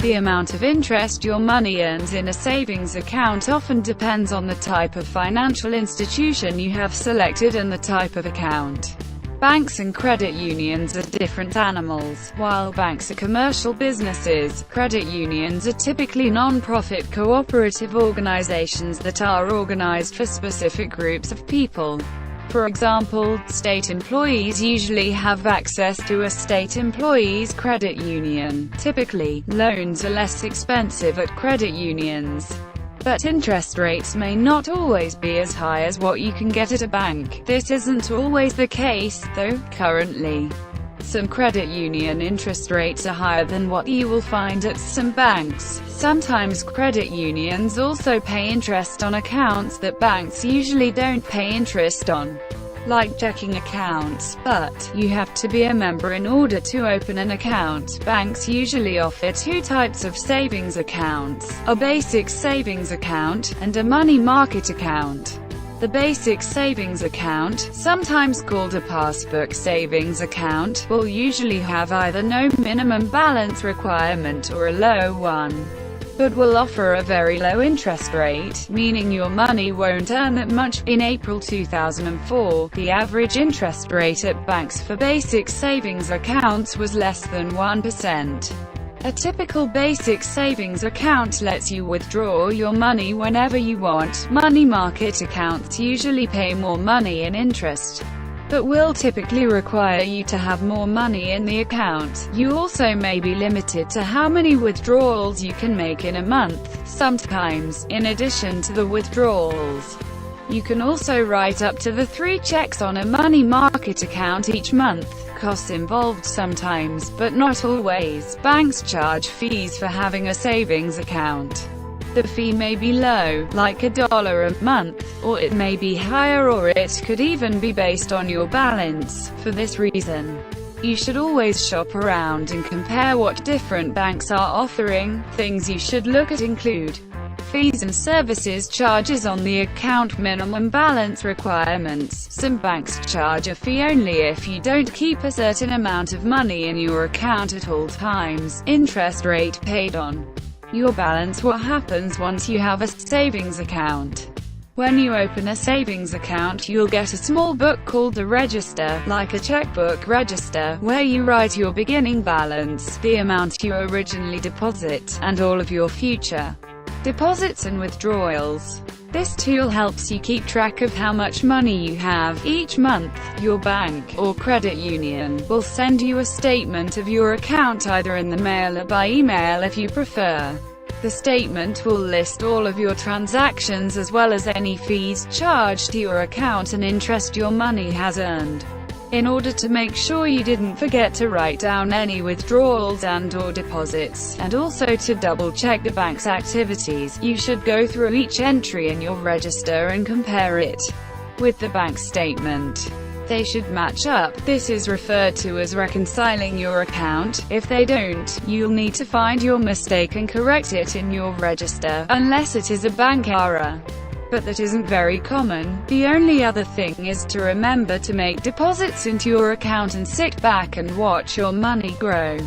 The amount of interest your money earns in a savings account often depends on the type of financial institution you have selected and the type of account. Banks and credit unions are different animals. While banks are commercial businesses, credit unions are typically non-profit cooperative organizations that are organized for specific groups of people. For example, state employees usually have access to a state employees credit union. Typically, loans are less expensive at credit unions, but interest rates may not always be as high as what you can get at a bank. This isn't always the case, though. Currently, some credit union interest rates are higher than what you will find at some banks. Sometimes credit unions also pay interest on accounts that banks usually don't pay interest on, like checking accounts, but you have to be a member in order to open an account. Banks usually offer two types of savings accounts: a basic savings account, and a money market account. The basic savings account, sometimes called a passbook savings account, will usually have either no minimum balance requirement or a low one, but will offer a very low interest rate, meaning your money won't earn that much. In April 2004, the average interest rate at banks for basic savings accounts was less than 1%. A typical basic savings account lets you withdraw your money whenever you want. Money market accounts usually pay more money in interest, but will typically require you to have more money in the account. You also may be limited to how many withdrawals you can make in a month. Sometimes, in addition to the withdrawals, you can also write up to the 3 checks on a money market account each month. Costs involved sometimes, but not always. Banks charge fees for having a savings account. The fee may be low, like $1 a month, or it may be higher, or it could even be based on your balance. For this reason, you should always shop around and compare what different banks are offering. Things you should look at include fees and services charges on the account, minimum balance requirements. Some banks charge a fee only if you don't keep a certain amount of money in your account at all times. Interest rate paid on your balance. What happens once you have a savings account? When you open a savings account, you'll get a small book called a register, like a checkbook register, where you write your beginning balance, the amount you originally deposit, and all of your future deposits and withdrawals. This tool helps you keep track of how much money you have. Each month, your bank or credit union will send you a statement of your account, either in the mail or by email if you prefer. The statement will list all of your transactions as well as any fees charged to your account and interest your money has earned. In order to make sure you didn't forget to write down any withdrawals and/or deposits, and also to double-check the bank's activities, you should go through each entry in your register and compare it with the bank statement. They should match up. This is referred to as reconciling your account. If they don't, you'll need to find your mistake and correct it in your register, unless it is a bank error. But that isn't very common. The only other thing is to remember to make deposits into your account and sit back and watch your money grow.